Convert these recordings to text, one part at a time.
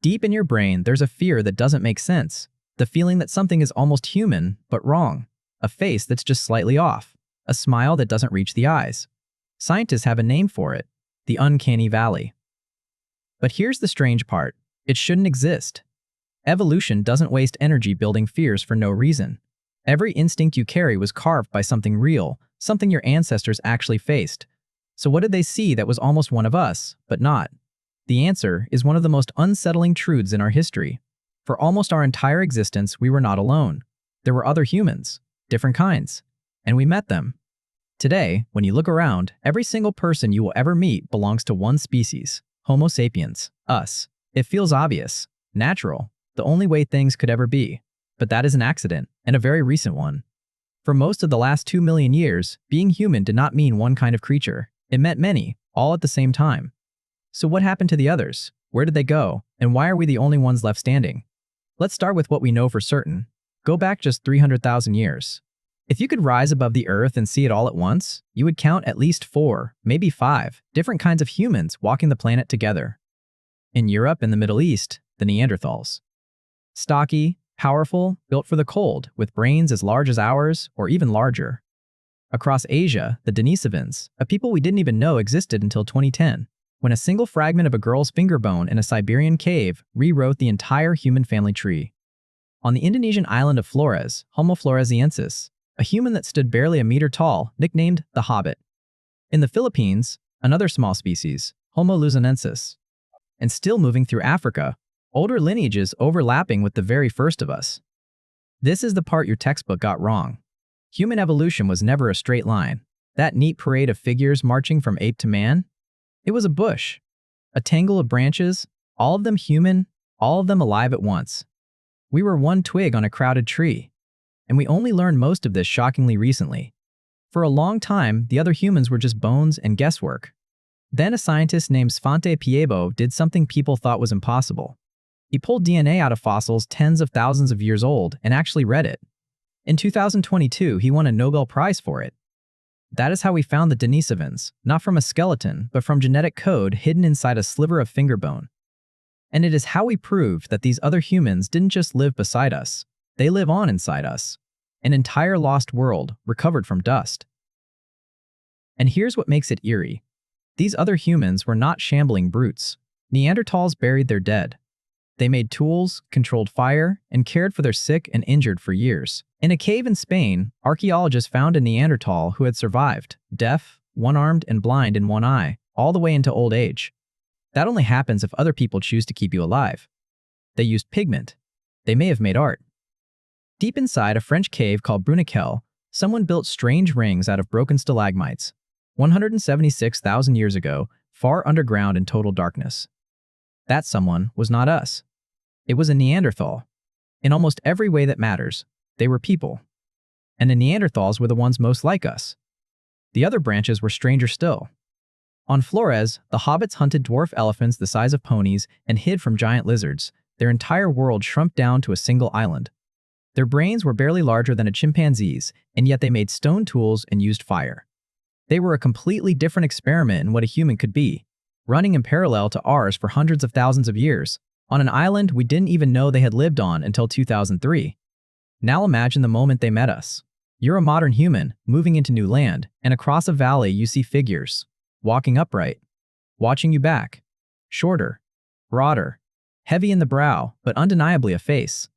Deep in your brain, there's a fear that doesn't make sense. The feeling that something is almost human, but wrong. A face that's just slightly off. A smile that doesn't reach the eyes. Scientists have a name for it, the uncanny valley. But here's the strange part. It shouldn't exist. Evolution doesn't waste energy building fears for no reason. Every instinct you carry was carved by something real, something your ancestors actually faced. So what did they see that was almost one of us, but not? The answer is one of the most unsettling truths in our history. For almost our entire existence, we were not alone. There were other humans, different kinds, and we met them. Today, when you look around, every single person you will ever meet belongs to one species, Homo sapiens, us. It feels obvious, natural, the only way things could ever be. But that is an accident, and a very recent one. For most of the last 2 million years, being human did not mean one kind of creature. It meant many, all at the same time. So what happened to the others? Where did they go? And why are we the only ones left standing? Let's start with what we know for certain. Go back just 300,000 years. If you could rise above the earth and see it all at once, you would count at least 4, maybe 5, different kinds of humans walking the planet together. In Europe and the Middle East, the Neanderthals. Stocky, powerful, built for the cold, with brains as large as ours or even larger. Across Asia, the Denisovans, a people we didn't even know existed until 2010, when a single fragment of a girl's finger bone in a Siberian cave rewrote the entire human family tree. On the Indonesian island of Flores, Homo floresiensis, a human that stood barely a meter tall, nicknamed the Hobbit. In the Philippines, another small species, Homo luzonensis. And still moving through Africa, older lineages overlapping with the very first of us. This is the part your textbook got wrong. Human evolution was never a straight line. That neat parade of figures marching from ape to man? It was a bush. A tangle of branches, all of them human, all of them alive at once. We were one twig on a crowded tree. And we only learned most of this shockingly recently. For a long time, the other humans were just bones and guesswork. Then a scientist named Svante Pääbo did something people thought was impossible. He pulled DNA out of fossils tens of thousands of years old and actually read it. In 2022, he won a Nobel Prize for it. That is how we found the Denisovans, not from a skeleton, but from genetic code hidden inside a sliver of finger bone. And it is how we proved that these other humans didn't just live beside us, they live on inside us. An entire lost world, recovered from dust. And here's what makes it eerie. These other humans were not shambling brutes. Neanderthals buried their dead. They made tools, controlled fire, and cared for their sick and injured for years. In a cave in Spain, archaeologists found a Neanderthal who had survived, deaf, one-armed, and blind in one eye, all the way into old age. That only happens if other people choose to keep you alive. They used pigment. They may have made art. Deep inside a French cave called Bruniquel, someone built strange rings out of broken stalagmites, 176,000 years ago, far underground in total darkness. That someone was not us. It was a Neanderthal. In almost every way that matters, they were people. And the Neanderthals were the ones most like us. The other branches were stranger still. On Flores, the hobbits hunted dwarf elephants the size of ponies and hid from giant lizards. Their entire world shrunk down to a single island. Their brains were barely larger than a chimpanzee's, and yet they made stone tools and used fire. They were a completely different experiment in what a human could be, running in parallel to ours for hundreds of thousands of years, on an island we didn't even know they had lived on until 2003. Now imagine the moment they met us. You're a modern human, moving into new land, and across a valley you see figures, walking upright, watching you back, shorter, broader, heavy in the brow, but undeniably a face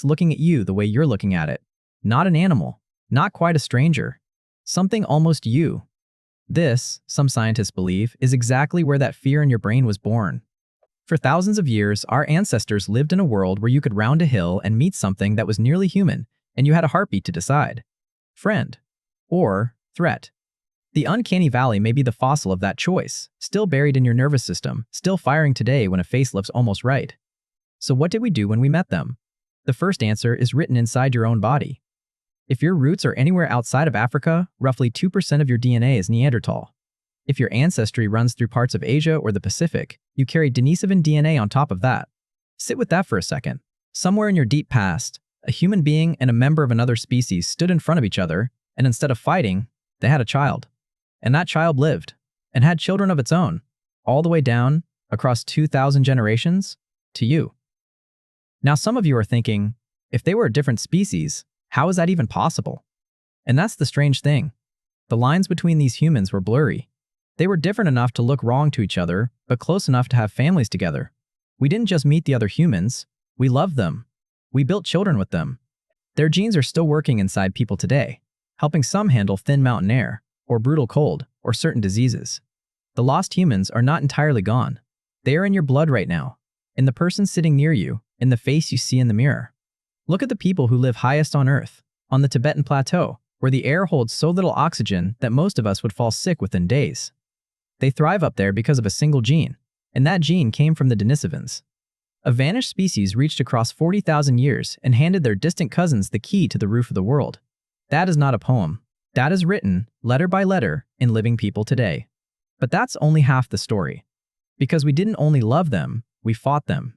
looking at you the way you're looking at it. Not an animal, not quite a stranger, something almost you. This, some scientists believe, is exactly where that fear in your brain was born. For thousands of years, our ancestors lived in a world where you could round a hill and meet something that was nearly human, and you had a heartbeat to decide. Friend. Or threat. The uncanny valley may be the fossil of that choice, still buried in your nervous system, still firing today when a face looks almost right. So what did we do when we met them? The first answer is written inside your own body. If your roots are anywhere outside of Africa, roughly 2% of your DNA is Neanderthal. If your ancestry runs through parts of Asia or the Pacific, you carry Denisovan DNA on top of that. Sit with that for a second. Somewhere in your deep past, a human being and a member of another species stood in front of each other, and instead of fighting, they had a child. And that child lived, and had children of its own, all the way down, across 2,000 generations. to you. Now some of you are thinking, if they were a different species, how is that even possible? And that's the strange thing. The lines between these humans were blurry. They were different enough to look wrong to each other, but close enough to have families together. We didn't just meet the other humans, we loved them. We built children with them. Their genes are still working inside people today, helping some handle thin mountain air, or brutal cold, or certain diseases. The lost humans are not entirely gone. They are in your blood right now, in the person sitting near you, in the face you see in the mirror. Look at the people who live highest on Earth, on the Tibetan Plateau, where the air holds so little oxygen that most of us would fall sick within days. They thrive up there because of a single gene, and that gene came from the Denisovans. A vanished species reached across 40,000 years and handed their distant cousins the key to the roof of the world. That is not a poem. That is written, letter by letter, in living people today. But that's only half the story. Because we didn't only love them, we fought them.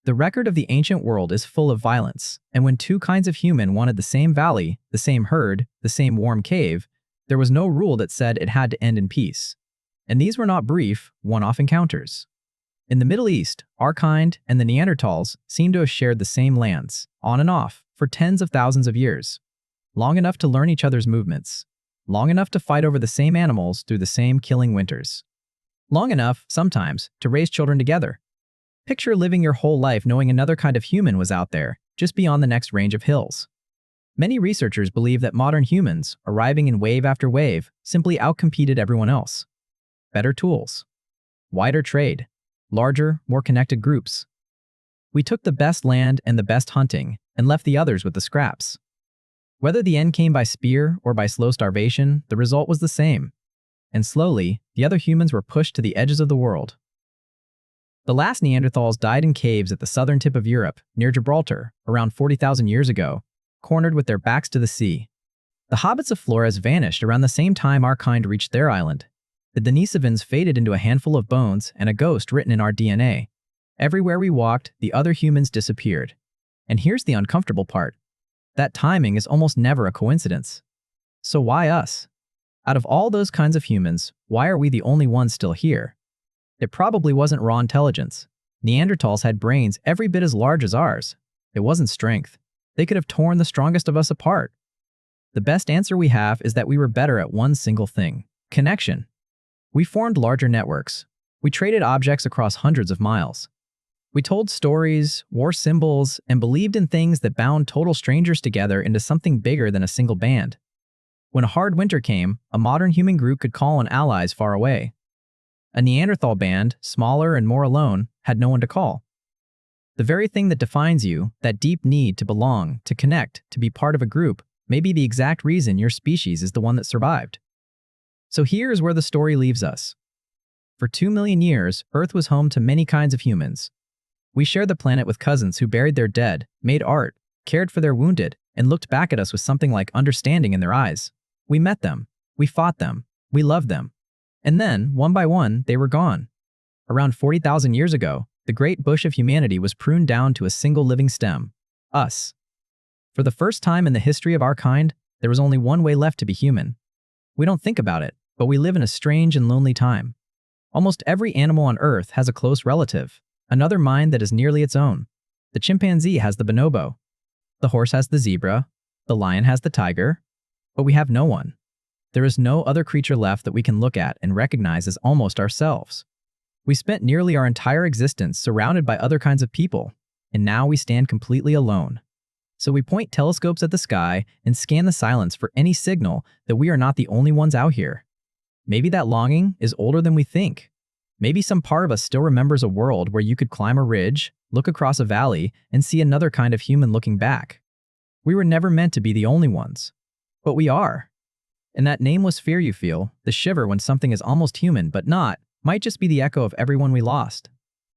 The record of the ancient world is full of violence, and when two kinds of human wanted the same valley, the same herd, the same warm cave, there was no rule that said it had to end in peace. And these were not brief, one-off encounters. In the Middle East, our kind and the Neanderthals seem to have shared the same lands, on and off, for tens of thousands of years. Long enough to learn each other's movements. Long enough to fight over the same animals through the same killing winters. Long enough, sometimes, to raise children together. Picture living your whole life knowing another kind of human was out there, just beyond the next range of hills. Many researchers believe that modern humans, arriving in wave after wave, simply outcompeted everyone else. Better tools. Wider trade. Larger, more connected groups. We took the best land and the best hunting, and left the others with the scraps. Whether the end came by spear or by slow starvation, the result was the same. And slowly, the other humans were pushed to the edges of the world. The last Neanderthals died in caves at the southern tip of Europe, near Gibraltar, around 40,000 years ago, cornered with their backs to the sea. The hobbits of Flores vanished around the same time our kind reached their island. The Denisovans faded into a handful of bones and a ghost written in our DNA. Everywhere we walked, the other humans disappeared. And here's the uncomfortable part. That timing is almost never a coincidence. So why us? Out of all those kinds of humans, why are we the only ones still here? It probably wasn't raw intelligence. Neanderthals had brains every bit as large as ours. It wasn't strength. They could have torn the strongest of us apart. The best answer we have is that we were better at one single thing: connection. We formed larger networks. We traded objects across hundreds of miles. We told stories, wore symbols, and believed in things that bound total strangers together into something bigger than a single band. When a hard winter came, a modern human group could call on allies far away. A Neanderthal band, smaller and more alone, had no one to call. The very thing that defines you, that deep need to belong, to connect, to be part of a group, may be the exact reason your species is the one that survived. So here's where the story leaves us. For 2 million years, Earth was home to many kinds of humans. We shared the planet with cousins who buried their dead, made art, cared for their wounded, and looked back at us with something like understanding in their eyes. We met them. We fought them. We loved them. And then, one by one, they were gone. Around 40,000 years ago, the great bush of humanity was pruned down to a single living stem: us. For the first time in the history of our kind, there was only one way left to be human. We don't think about it, but we live in a strange and lonely time. Almost every animal on Earth has a close relative, another mind that is nearly its own. The chimpanzee has the bonobo. The horse has the zebra. The lion has the tiger. But we have no one. There is no other creature left that we can look at and recognize as almost ourselves. We spent nearly our entire existence surrounded by other kinds of people, and now we stand completely alone. So we point telescopes at the sky and scan the silence for any signal that we are not the only ones out here. Maybe that longing is older than we think. Maybe some part of us still remembers a world where you could climb a ridge, look across a valley, and see another kind of human looking back. We were never meant to be the only ones. But we are. And that nameless fear you feel, the shiver when something is almost human but not, might just be the echo of everyone we lost.